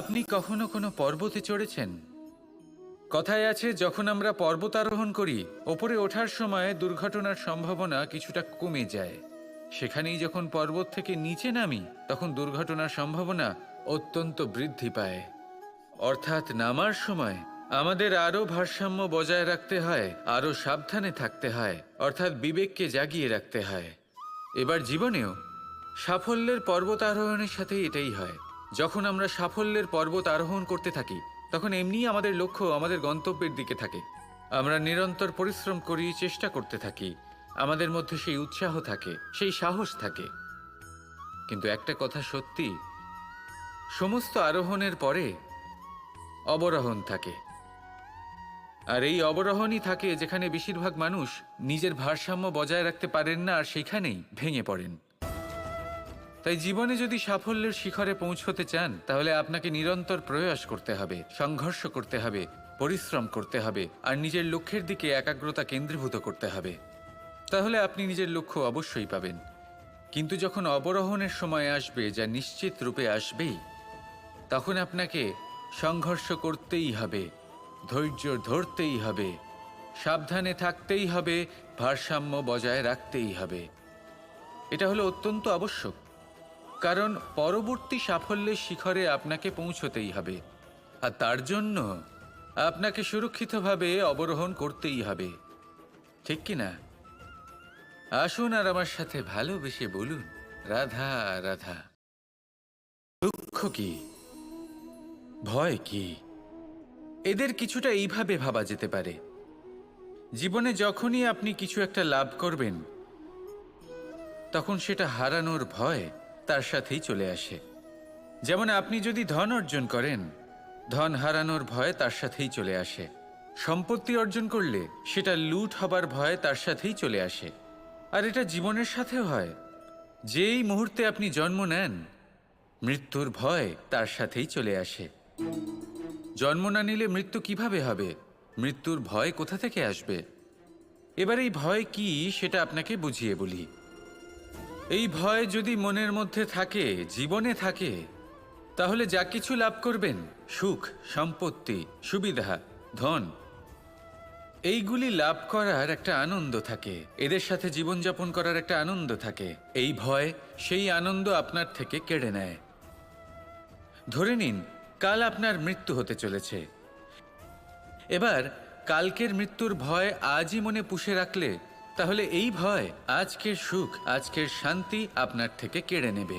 আপনি কখনো কোনো পর্বতে চড়েছেন? কথায় আছে, যখন আমরা পর্বত আরোহণ করি, ওপরে ওঠার সময় দুর্ঘটনার সম্ভাবনা কিছুটা কমে যায়। সেখানেই যখন পর্বত থেকে নিচে নামি, তখন দুর্ঘটনার সম্ভাবনা অত্যন্ত বৃদ্ধি পায়। অর্থাৎ নামার সময় আমাদের আরও ভারসাম্য বজায় রাখতে হয়, আরও সাবধানে থাকতে হয়, অর্থাৎ বিবেককে জাগিয়ে রাখতে হয়। এবার জীবনেও সাফল্যের পর্বত আরোহণের সাথে এটাই হয়। যখন আমরা সাফল্যের পর্বত আরোহণ করতে থাকি, তখন এমনিই আমাদের লক্ষ্য আমাদের গন্তব্যের দিকে থাকে। আমরা নিরন্তর পরিশ্রম করি, চেষ্টা করতে থাকি, আমাদের মধ্যে সেই উৎসাহ থাকে, সেই সাহস থাকে। কিন্তু একটা কথা সত্যি, সমস্ত আরোহণের পরে অবরোহণ থাকে। আর এই অবরোহণই থাকে যেখানে বেশিরভাগ মানুষ নিজের ভারসাম্য বজায় রাখতে পারেন না, আর সেখানেই ভেঙে পড়েন। তাই জীবনে যদি সাফল্যের শিখরে পৌঁছতে চান, তাহলে আপনাকে নিরন্তর প্রয়াস করতে হবে, সংঘর্ষ করতে হবে, পরিশ্রম করতে হবে, আর নিজের লক্ষ্যের দিকে একাগ্রতা কেন্দ্রীভূত করতে হবে। তাহলে আপনি নিজের লক্ষ্য অবশ্যই পাবেন। কিন্তু যখন অবরোহণের সময় আসবে, যা নিশ্চিত রূপে আসবেই, তখন আপনাকে সংঘর্ষ করতেই হবে, ধৈর্য ধরতেই হবে, সাবধানে থাকতেই হবে, ভারসাম্য বজায় রাখতেই হবে। এটা হলো অত্যন্ত আবশ্যক, কারণ পরবর্তী সাফল্যের শিখরে আপনাকে পৌঁছতেই হবে, আর তার জন্য আপনাকে সুরক্ষিতভাবে অবরোহণ করতেই হবে। ঠিক কি না? আসুন আর আমার সাথে ভালোবেসে বলুন, রাধা রাধা। দুঃখ কি, ভয় কি, এদের কিছুটা এইভাবে ভাবা যেতে পারে। জীবনে যখনই আপনি কিছু একটা লাভ করবেন, তখন সেটা হারানোর ভয় তার সাথেই চলে আসে। যেমন আপনি যদি ধন অর্জন করেন, ধন হারানোর ভয় তার সাথেই চলে আসে। সম্পত্তি অর্জন করলে সেটা লুট হবার ভয় তার সাথেই চলে আসে। আর এটা জীবনের সাথেও হয়। যেই মুহূর্তে আপনি জন্ম নেন, মৃত্যুর ভয় তার সাথেই চলে আসে। জন্ম না নিলে মৃত্যু কিভাবে হবে? মৃত্যুর ভয় কোথা থেকে আসবে? এবার এই ভয় কি, সেটা আপনাকে বুঝিয়ে বলি। এই ভয় যদি মনের মধ্যে থাকে, জীবনে থাকে, তাহলে যা কিছু লাভ করবেন, সুখ, সম্পত্তি, সুবিধা, ধন, এইগুলি লাভ করার একটা আনন্দ থাকে, এদের সাথে জীবনযাপন করার একটা আনন্দ থাকে। এই ভয় সেই আনন্দ আপনার থেকে কেড়ে নেয়। ধরে নিন, কাল আপনার মৃত্যু হতে চলেছে। এবার কালকের মৃত্যুর ভয় আজই মনে পুষে রাখলে, তাহলে এই ভয় আজকের সুখ, আজকের শান্তি আপনার থেকে কেড়ে নেবে।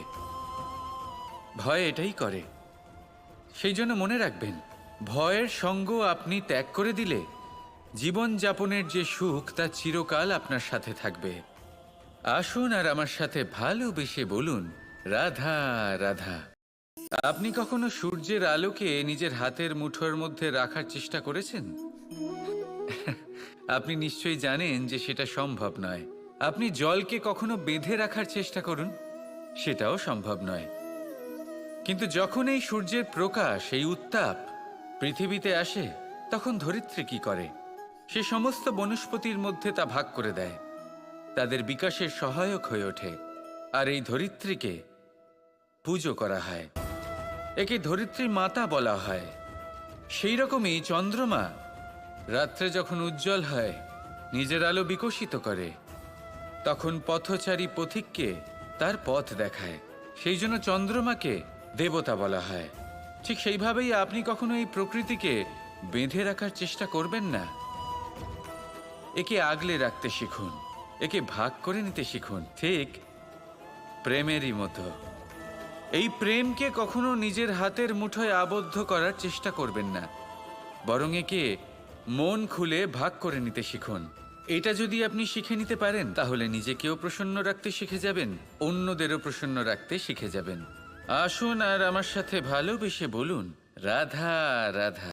ভয় এটাই করে। সেই জন্য মনে রাখবেন, ভয়ের সঙ্গ আপনি ত্যাগ করে দিলে জীবনযাপনের যে সুখ, তা চিরকাল আপনার সাথে থাকবে। আসুন আর আমার সাথে ভালোবেসে বলুন, রাধা রাধা। আপনি কখনো সূর্যের আলোকে নিজের হাতের মুঠোর মধ্যে রাখার চেষ্টা করেছেন? আপনি নিশ্চয়ই জানেন যে সেটা সম্ভব নয়। আপনি জলকে কখনো বেঁধে রাখার চেষ্টা করুন, সেটাও সম্ভব নয়। কিন্তু যখন এই সূর্যের প্রকাশ, এই উত্তাপ পৃথিবীতে আসে, তখন ধরিত্রী কি করে? সে সমস্ত বনস্পতির মধ্যে তা ভাগ করে দেয়, তাদের বিকাশের সহায়ক হয়ে ওঠে। আর এই ধরিত্রীকে পুজো করা হয়, একে ধরিত্রী মাতা বলা হয়। সেই রকমই চন্দ্রমা রাত্রে যখন উজ্জ্বল হয়, নিজের আলো বিকশিত করে, তখন পথচারী পথিককে তার পথ দেখায়। সেই জন্য চন্দ্রমাকে দেবতা বলা হয়। ঠিক সেইভাবেই আপনি কখনো এই প্রকৃতিকে বেঁধে রাখার চেষ্টা করবেন না। একে আগলে রাখতে শিখুন, একে ভাগ করে নিতে শিখুন, ঠিক প্রেমেরই মতো। এই প্রেমকে কখনো নিজের হাতের মুঠোয় আবদ্ধ করার চেষ্টা করবেন না, বরং একে মন খুলে ভাগ করে নিতে শিখুন। এটা যদি আপনি শিখে নিতে পারেন, তাহলে নিজেকেও প্রসন্ন রাখতে শিখে যাবেন, অন্যদেরও প্রসন্ন রাখতে শিখে যাবেন। আসুন আর আমার সাথে ভালোবেসে বলুন, রাধা রাধা।